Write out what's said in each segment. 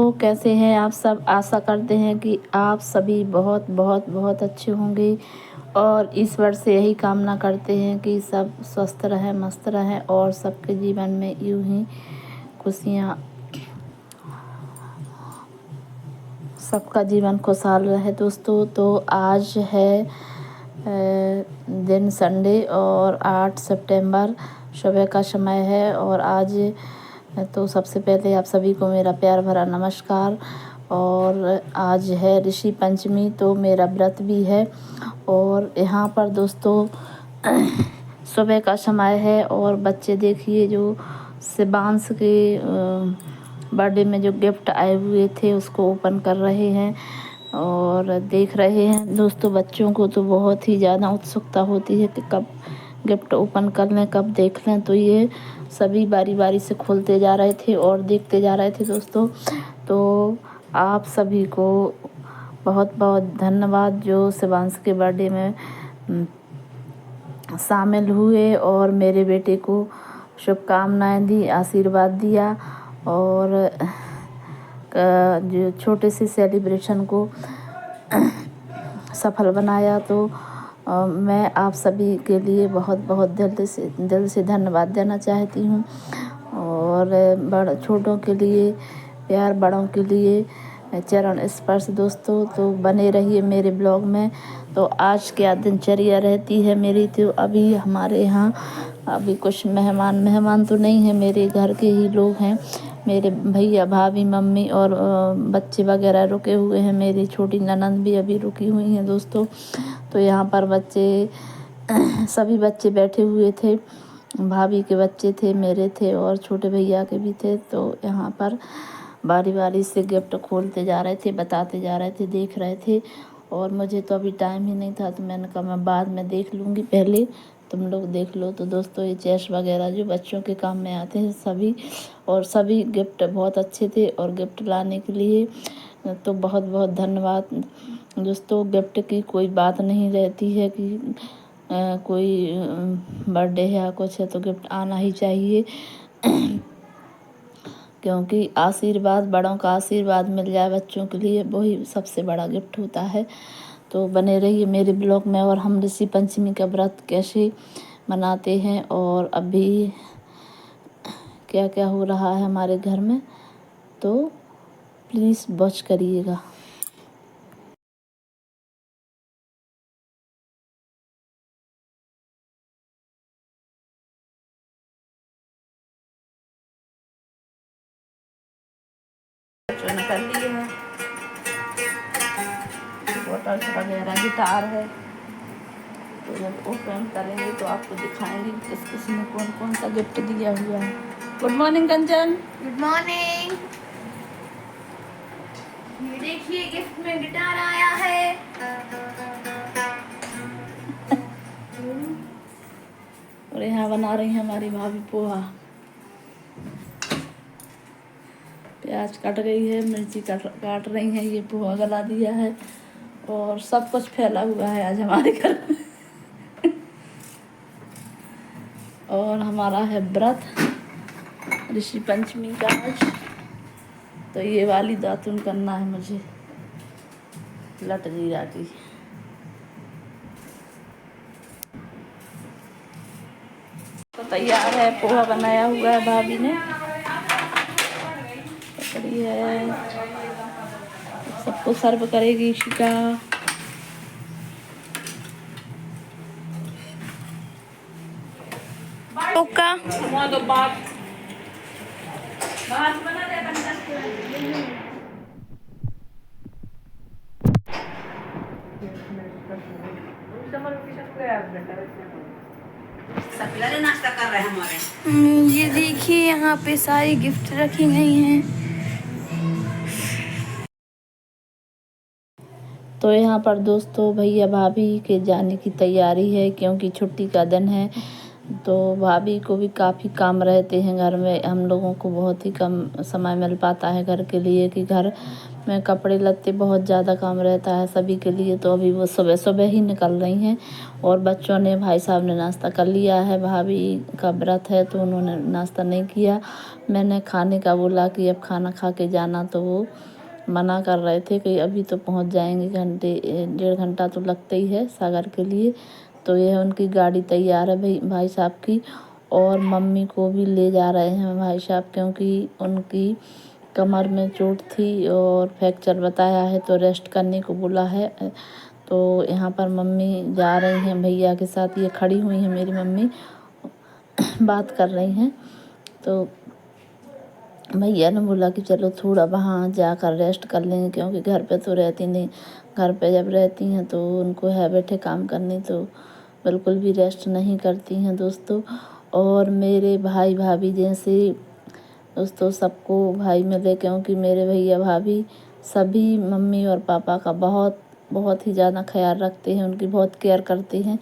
दोस्तों, कैसे हैं आप सब। आशा करते हैं कि आप सभी बहुत बहुत बहुत अच्छे होंगे और ईश्वर से यही कामना करते हैं कि सब स्वस्थ रहें, मस्त रहें और सबके जीवन में यूं ही खुशियाँ, सबका जीवन खुशहाल रहे। दोस्तों, तो आज है दिन संडे और 8 सितंबर सुबह का समय है। और आज तो सबसे पहले आप सभी को मेरा प्यार भरा नमस्कार। और आज है ऋषि पंचमी, तो मेरा व्रत भी है। और यहाँ पर दोस्तों सुबह का समय है और बच्चे देखिए जो शिवांश के बर्थडे में जो गिफ्ट आए हुए थे उसको ओपन कर रहे हैं और देख रहे हैं। दोस्तों, बच्चों को तो बहुत ही ज़्यादा उत्सुकता होती है कि कब गिफ्ट ओपन कर लें, कब देख लें। तो ये सभी बारी बारी से खोलते जा रहे थे और देखते जा रहे थे। दोस्तों, तो आप सभी को बहुत बहुत धन्यवाद जो शिवांश के बर्थडे में शामिल हुए और मेरे बेटे को शुभकामनाएं दी, आशीर्वाद दिया और जो छोटे से सेलिब्रेशन को सफल बनाया। तो मैं आप सभी के लिए बहुत बहुत दिल से धन्यवाद देना चाहती हूँ। और छोटों के लिए प्यार, बड़ों के लिए चरण स्पर्श। दोस्तों, तो बने रहिए मेरे ब्लॉग में। तो आज क्या दिनचर्या रहती है मेरी, तो अभी हमारे यहाँ अभी कुछ मेहमान तो नहीं है, मेरे घर के ही लोग हैं। मेरे भैया, भाभी, मम्मी और बच्चे वगैरह रुके हुए हैं। मेरी छोटी ननंद भी अभी रुकी हुई हैं। दोस्तों, तो यहाँ पर सभी बच्चे बैठे हुए थे। भाभी के बच्चे थे, मेरे थे और छोटे भैया के भी थे। तो यहाँ पर बारी बारी से गिफ्ट खोलते जा रहे थे, बताते जा रहे थे, देख रहे थे। और मुझे तो अभी टाइम ही नहीं था, तो मैंने कहा मैं बाद में देख लूँगी, पहले तुम लोग देख लो। तो दोस्तों, ये चेस वगैरह जो बच्चों के काम में आते हैं सभी गिफ्ट बहुत अच्छे थे। और गिफ्ट लाने के लिए तो बहुत बहुत धन्यवाद। दोस्तों, गिफ्ट की कोई बात नहीं रहती है कि कोई बर्थडे है या कुछ है तो गिफ्ट आना ही चाहिए क्योंकि आशीर्वाद, बड़ों का आशीर्वाद मिल जाए बच्चों के लिए वही सबसे बड़ा गिफ्ट होता है। तो बने रहिए मेरे ब्लॉग में। और हम ऋषि पंचमी का व्रत कैसे मनाते हैं और अभी क्या क्या हो रहा है हमारे घर में, तो प्लीज़ वॉच करिएगा। कर लिए हैं बॉटल्स वगैरह, गिटार है। तो जब ओपन करेंगे तो आपको दिखाएंगे किस किस ने कौन कौन सा गिफ्ट दिया हुआ है। Good morning Kanchan. Good morning. ये देखिए गिफ्ट में गिटार आया है। और यहाँ बना रही है हमारी भाभी पोहा। प्याज कट गई है, मिर्ची काट रही है, ये पोहा गला दिया है और सब कुछ फैला हुआ है आज हमारे घर में और हमारा है व्रत ऋषि पंचमी का आज। तो ये वाली दातुन करना है मुझे, लट जीरा की। तो तैयार है, पोहा बनाया हुआ है भाभी ने, पकड़ी है, सबको सर्व करेगी शिका। ओका नाश्ता कर रहे हैं हमारे। ये देखिए यहाँ पे सारी गिफ्ट रखी गई हैं। तो यहाँ पर दोस्तों भैया भाभी के जाने की तैयारी है क्योंकि छुट्टी का दिन है। तो भाभी को भी काफ़ी काम रहते हैं घर में, हम लोगों को बहुत ही कम समय मिल पाता है घर के लिए, कि घर में कपड़े लत्ते बहुत ज़्यादा काम रहता है सभी के लिए। तो अभी वो सुबह सुबह ही निकल रही हैं और बच्चों ने, भाई साहब ने नाश्ता कर लिया है। भाभी का व्रत है तो उन्होंने नाश्ता नहीं किया। मैंने खाने का बोला कि अब खाना खा के जाना, तो वो मना कर रहे थे कि अभी तो पहुंच जाएंगे, घंटे 1.5 घंटा तो लगता ही है सागर के लिए। तो यह उनकी गाड़ी तैयार है भाई साहब की, और मम्मी को भी ले जा रहे हैं भाई साहब, क्योंकि उनकी कमर में चोट थी और फ्रैक्चर बताया है, तो रेस्ट करने को बोला है। तो यहाँ पर मम्मी जा रही हैं भैया के साथ, ये खड़ी हुई हैं मेरी मम्मी, बात कर रही हैं। तो भैया ने बोला कि चलो थोड़ा वहाँ जाकर रेस्ट कर लेंगे, क्योंकि घर पे तो रहती नहीं, घर पे जब रहती हैं तो उनको है बैठे काम करने, तो बिल्कुल भी रेस्ट नहीं करती हैं दोस्तों। और मेरे भाई भाभी जैसे दोस्तों सबको भाई मिले, क्योंकि मेरे भैया भाभी सभी मम्मी और पापा का बहुत बहुत ही ज़्यादा ख्याल रखते हैं, उनकी बहुत केयर करते हैं।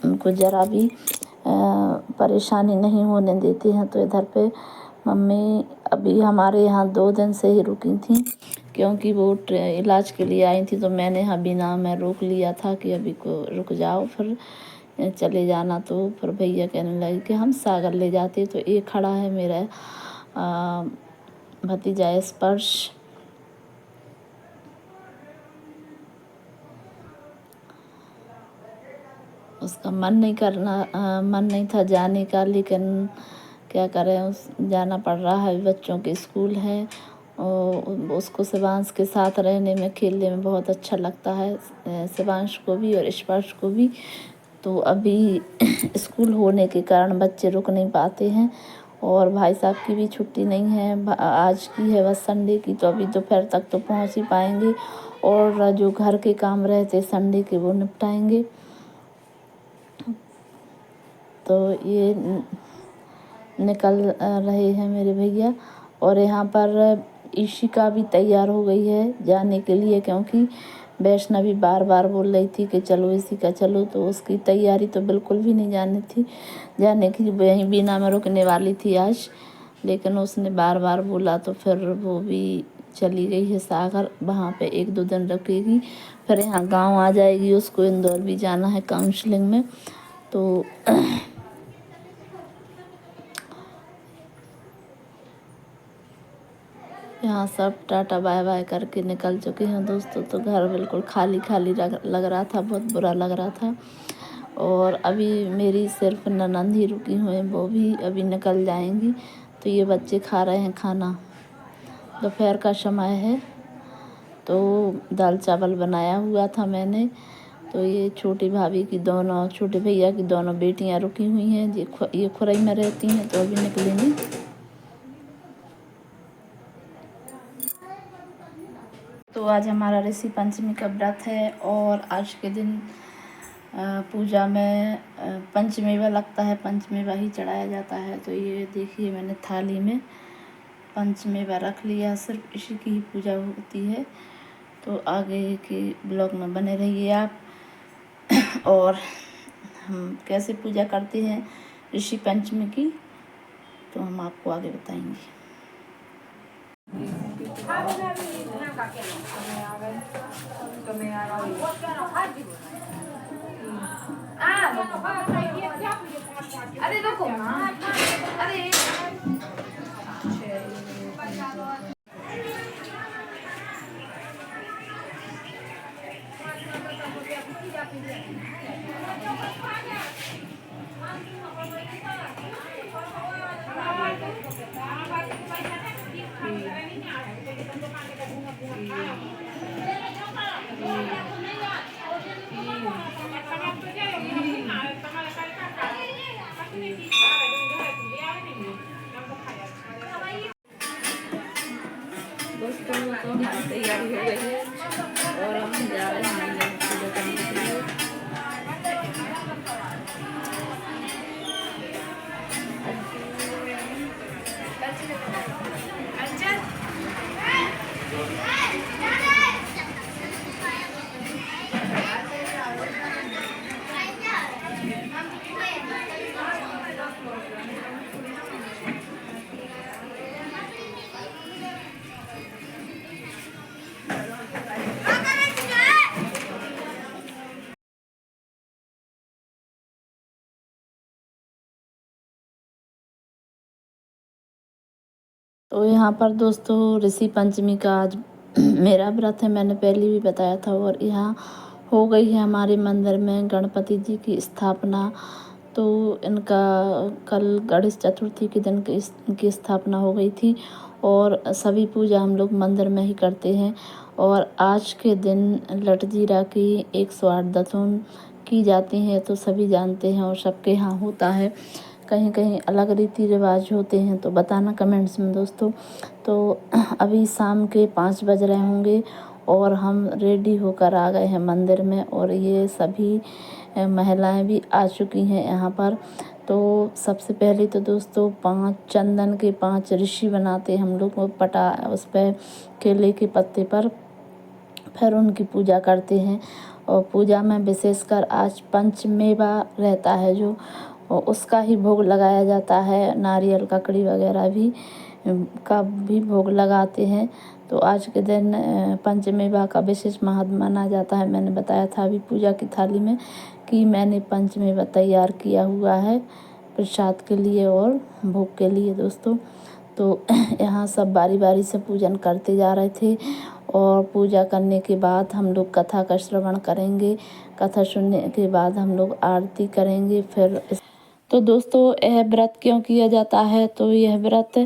उनको ज़रा भी परेशानी नहीं होने देते हैं। तो इधर पे मम्मी अभी हमारे यहाँ 2 दिन से ही रुकी थी, क्योंकि वो इलाज के लिए आई थी। तो मैंने यहाँ बिना मैं रोक लिया था कि अभी को रुक जाओ, फिर चले जाना। तो फिर भैया कहने लगे कि हम सागर ले जाते। तो ये खड़ा है मेरा भतीजा स्पर्श, उसका मन नहीं था जाने का, लेकिन क्या करें, जाना पड़ रहा है। बच्चों के स्कूल है और उसको शिवांश के साथ रहने में, खेलने में बहुत अच्छा लगता है, शिवांश को भी और स्पर्श को भी। तो अभी स्कूल होने के कारण बच्चे रुक नहीं पाते हैं, और भाई साहब की भी छुट्टी नहीं है, आज की है बस संडे की। तो अभी दोपहर तक तो पहुंच ही पाएंगे, और जो घर के काम रहते संडे के वो निपटाएंगे। तो ये निकल रहे हैं मेरे भैया। और यहाँ पर ईशिका भी तैयार हो गई है जाने के लिए, क्योंकि वैष्णवी बार बार बोल रही थी कि चलो ईशिका चलो। तो उसकी तैयारी तो बिल्कुल भी नहीं जाने की, वहीं बीना में रुकने वाली थी आज, लेकिन उसने बार बार बोला, तो फिर वो भी चली गई है सागर। वहाँ पे 1-2 दिन रुकेगी, फिर यहाँ गांव आ जाएगी। उसको इंदौर भी जाना है काउंसलिंग में। तो यहाँ सब टाटा बाय बाय करके निकल चुके हैं दोस्तों। तो घर बिल्कुल खाली खाली लग रहा था, बहुत बुरा लग रहा था। और अभी मेरी सिर्फ ननंद ही रुकी हुई हैं, वो भी अभी निकल जाएंगी। तो ये बच्चे खा रहे हैं खाना, दोपहर का समय है। तो दाल चावल बनाया हुआ था मैंने। तो ये छोटी भाभी की दोनों, छोटे भैया की दोनों बेटियां रुकी हुई हैं, ये खुरई में रहती हैं, तो अभी निकलेंगी। तो आज हमारा ऋषि पंचमी का व्रत है, और आज के दिन पूजा में पंचमेवा लगता है, पंचमेवा ही चढ़ाया जाता है। तो ये देखिए मैंने थाली में पंचमेवा रख लिया, सिर्फ इसी की ही पूजा होती है। तो आगे के ब्लॉग में बने रहिए आप। और हम कैसे पूजा करते हैं ऋषि पंचमी की, तो हम आपको आगे बताएंगे। अरे रुको अरे दोस्तों तो हमारी तैयारी हो गई है, और हम जा रहे हैं मंदिर में पूजा करने के लिए। तो यहाँ पर दोस्तों ऋषि पंचमी का आज मेरा व्रत है, मैंने पहले भी बताया था। और यहाँ हो गई है हमारे मंदिर में गणपति जी की स्थापना। तो इनका कल गणेश चतुर्थी के दिन इनकी स्थापना हो गई थी और सभी पूजा हम लोग मंदिर में ही करते हैं। और आज के दिन लट जीरा की 108 दतुन की जाती हैं, तो सभी जानते हैं और सबके यहाँ होता है। कहीं कहीं अलग रीति रिवाज होते हैं तो बताना कमेंट्स में दोस्तों। तो अभी शाम के 5 बज रहे होंगे और हम रेडी होकर आ गए हैं मंदिर में। और ये सभी महिलाएं भी आ चुकी हैं यहाँ पर। तो सबसे पहले तो दोस्तों 5 चंदन के 5 ऋषि बनाते हम लोग उस पर केले के पत्ते पर, फिर उनकी पूजा करते हैं। और पूजा में विशेषकर आज पंचमेवा रहता है जो, उसका ही भोग लगाया जाता है। नारियल ककड़ी वगैरह का भी भोग लगाते हैं। तो आज के दिन पंचमेवा का विशेष महत्व माना जाता है। मैंने बताया था अभी पूजा की थाली में कि मैंने पंचमेवा तैयार किया हुआ है प्रसाद के लिए और भोग के लिए दोस्तों। तो यहाँ सब बारी बारी से पूजन करते जा रहे थे। और पूजा करने के बाद हम लोग कथा का श्रवण करेंगे। कथा सुनने के बाद हम लोग आरती करेंगे। फिर तो दोस्तों यह व्रत क्यों किया जाता है, तो यह व्रत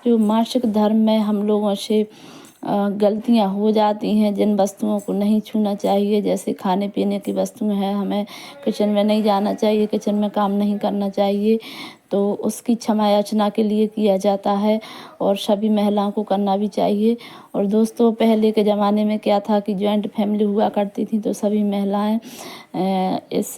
जो मासिक धर्म में हम लोगों से गलतियां हो जाती हैं, जिन वस्तुओं को नहीं छूना चाहिए, जैसे खाने पीने की वस्तुएं हैं, हमें किचन में नहीं जाना चाहिए, किचन में काम नहीं करना चाहिए, तो उसकी क्षमा याचना के लिए किया जाता है और सभी महिलाओं को करना भी चाहिए। और दोस्तों पहले के ज़माने में क्या था कि जॉइंट फैमिली हुआ करती थी, तो सभी महिलाएं इस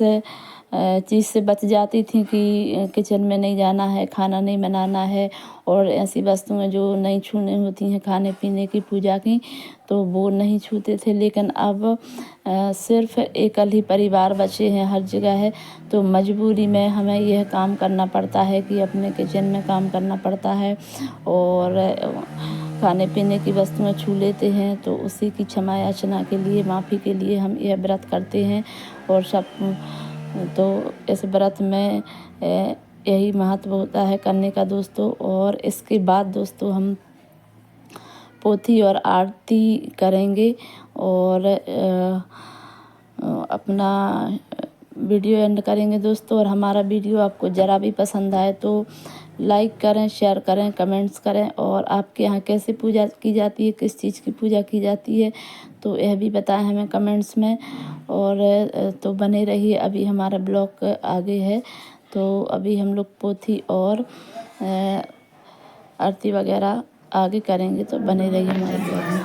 चीज़ से बच जाती थी कि किचन में नहीं जाना है, खाना नहीं बनाना है, और ऐसी वस्तुएं जो नहीं छूनी होती हैं खाने पीने की पूजा की, तो वो नहीं छूते थे। लेकिन अब सिर्फ एकल ही परिवार बचे हैं हर जगह है, तो मजबूरी में हमें यह काम करना पड़ता है कि अपने किचन में काम करना पड़ता है और खाने पीने की वस्तुएं छू लेते हैं। तो उसी की क्षमा याचना के लिए, माफ़ी के लिए हम यह व्रत करते हैं। और सब तो इस व्रत में यही महत्व होता है करने का दोस्तों। और इसके बाद दोस्तों हम पोथी और आरती करेंगे और अपना वीडियो एंड करेंगे दोस्तों। और हमारा वीडियो आपको ज़रा भी पसंद आए तो लाइक करें, शेयर करें, कमेंट्स करें। और आपके यहाँ कैसे पूजा की जाती है, किस चीज़ की पूजा की जाती है, तो यह भी बताएं हमें कमेंट्स में। और तो बने रहिए, अभी हमारा ब्लॉग आगे है। तो अभी हम लोग पोथी और आरती वगैरह आगे करेंगे, तो बने रहिए हमारे ब्लॉग में।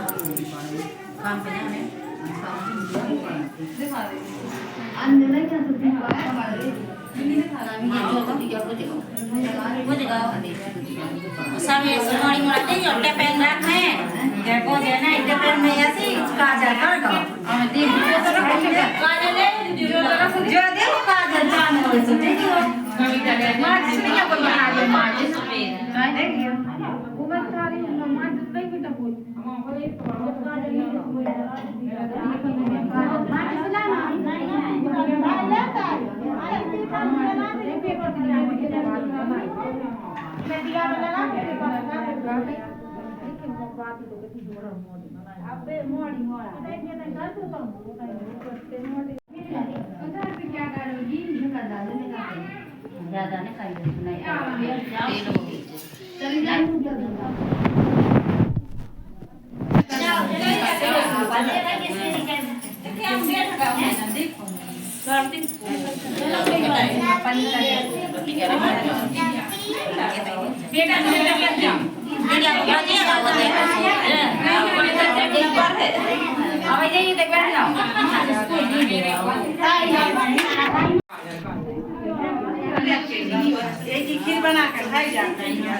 खीर बना कर खाई जाती है।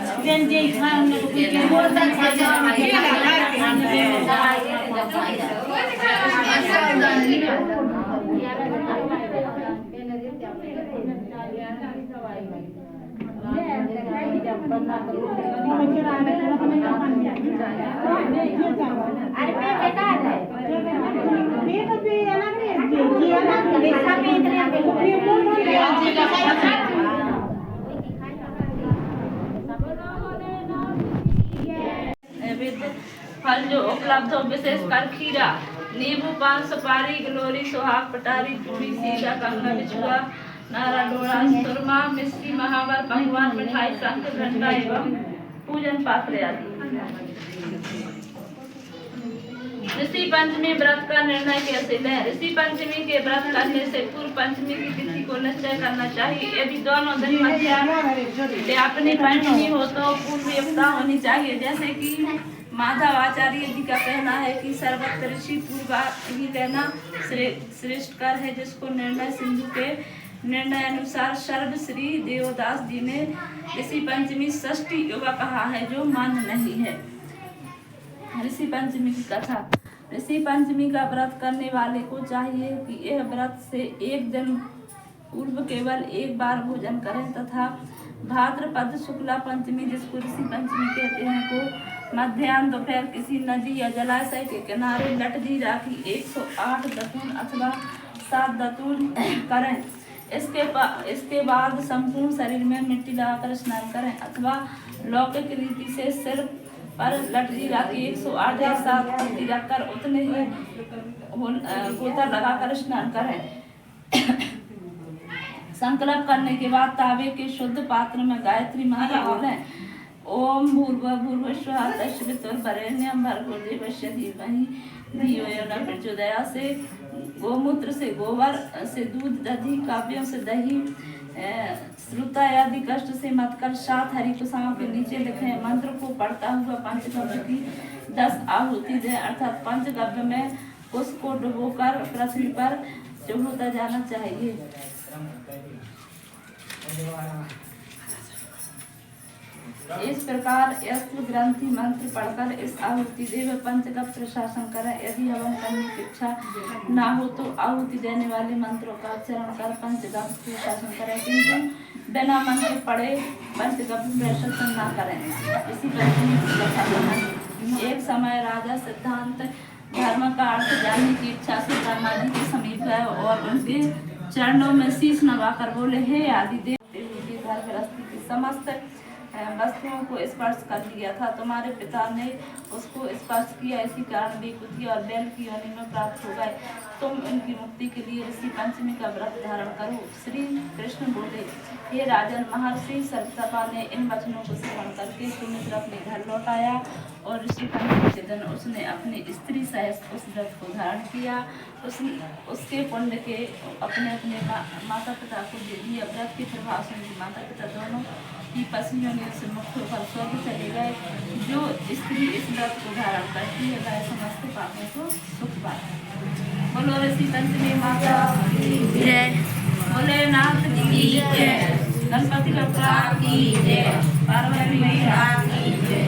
जो उपलब्ध हो, विशेषकर खीरा, नींबू, पान, सुपारी, गिलोरी, सुहाग, पटारी, चूड़ी, सीधा, कंगा, बिछुआ, नारा, डोरा, सुरमा, मिश्री, महावर, पकवान, मिठाई, शंख, घंटा एवं पूजन पात्र आदि। ऋषि पंचमी व्रत का निर्णय कैसे लें? ऋषि पंचमी के व्रत करने से पूर्व पंचमी की तिथि को निश्चय करना चाहिए। यदि दोनों दिन मध्याह्न पंचमी हो तो पूर्वयुक्ता होनी चाहिए। जैसे कि माधव आचार्य जी का कहना है कि सर्वत्र ऋषि पूर्वा ही लेना श्रेष्ठकर है, जिसको निर्णय सिंधु के निर्णय अनुसार सर्वश्री देवदास जी ने ऋषि पंचमी षष्ठी युवा कहा है, जो मान्य नहीं है। ऋषि पंचमी की कथा। ऋषि पंचमी का व्रत करने वाले को चाहिए कि यह व्रत से एक दिन पूर्व केवल एक बार भोजन करें तथा भाद्रपद शुक्ला पंचमी, जिसको ऋषि पंचमी कहते हैं, को मध्याह्न दोपहर किसी नदी या जलाशय के किनारे लटजी राखी 108 दतून अथवा 7 दतून करें। इसके बाद संपूर्ण शरीर में मिट्टी लगाकर स्नान करें अथवा लौकिक रीति से सिर पर लटजी राखी 108 या 7 मिट्टी रखकर उतने ही गोता लगाकर स्नान करें। संकल्प करने के बाद तावे के शुद्ध पात्र में गायत्री मंत्र बोलें। ओम भूर्भुवः स्वः तस्वितुर्वरेण्यं भर्गो देवस्य धीमहि धियो यो न प्रचोदयात्। से गोमूत्र से गोबर से दूध, दधी, काव्यों से दही, श्रुता आदि कष्ट से मतकर 7 हरि कुशाओं के नीचे लिखे मंत्र को पढ़ता हुआ पंचगव्य की 10 आहुति दें, अर्थात पंचगव्य में उसको डुबोकर पृथ्वी पर चढ़ाता जाना चाहिए। इस प्रकार यस्त्र ग्रंथि मंत्र पढ़कर इस आहुति देव पंचगव्य प्रशासन करें। यदि हवन करने की इच्छा न हो तो आहुति देने वाले मंत्रों का उच्चारण कर पंचगव्य प्रशासन करें, किंतु बिना मंत्र पढ़े पंचगव्य प्रशासन न करें। इसी पंचमी की कथा। एक समय राजा सिद्धांत धर्म का अर्थ जानने की इच्छा से ब्रह्मा जी के समीप गए और उनके चरणों में शीश नवाकर बोले, हे आदिदेव, घर गृहस्थी की समस्त वस्तुओं को स्पर्श कर लिया था, तुम्हारे पिता ने उसको स्पर्श किया, इसी कारण विकुति और बैल की योनि में प्राप्त हो गए। तुम उनकी मुक्ति के लिए ऋषि पंचमी का व्रत धारण करो। श्री कृष्ण बोले, हे राजन, महर्षि सर्वतपा ने इन वचनों को श्रवण करके सुमित्र अपने घर लौट आया और ऋषि पंचमी के दिन उसने अपनी स्त्री सहित उस व्रत को धारण किया। उसके पुण्य के अपने अपने माता पिता को दे दिया। व्रत के प्रभाव से उनके माता पिता दोनों की पत्नियों ने उससे मुक्त होकर स्वर्ग चले गए। जो स्त्री इस व्रत को धारण करती है वह समस्त पापों को सुख पाती है। बोलो ऋषि पंचमी माता की जय, भोलेनाथ की जय, गणपति बप्पा की जय, पार्वती मैया की जय।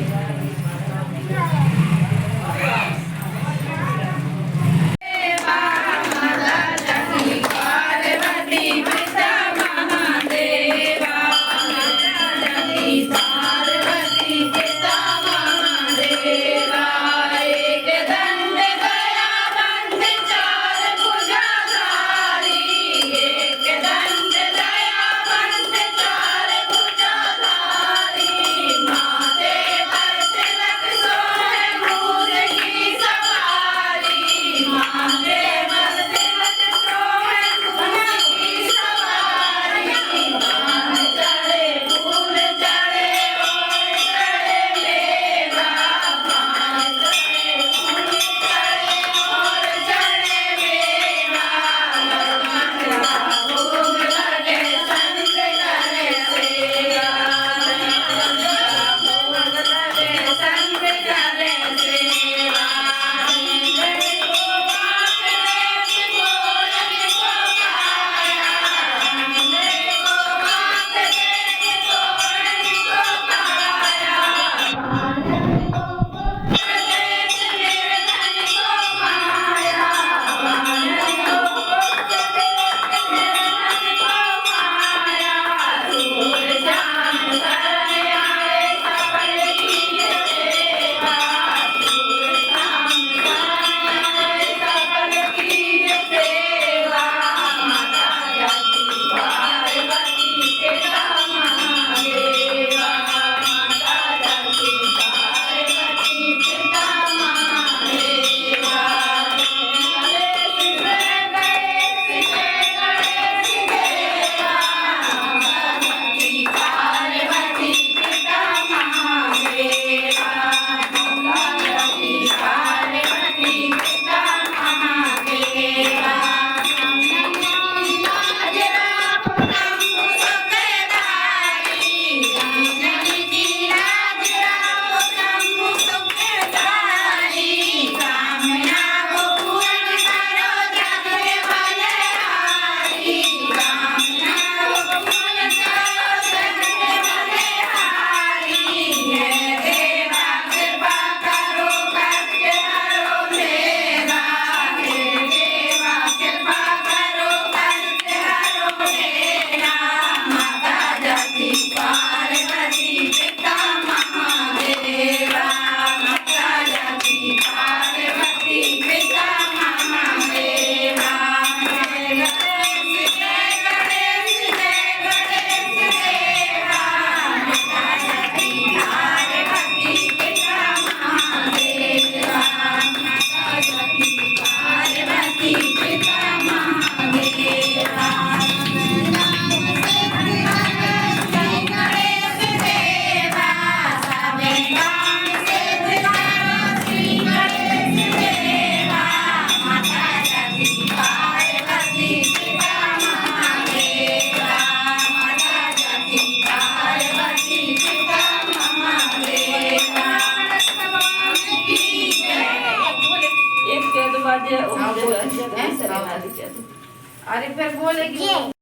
अरे फिर बोलेगी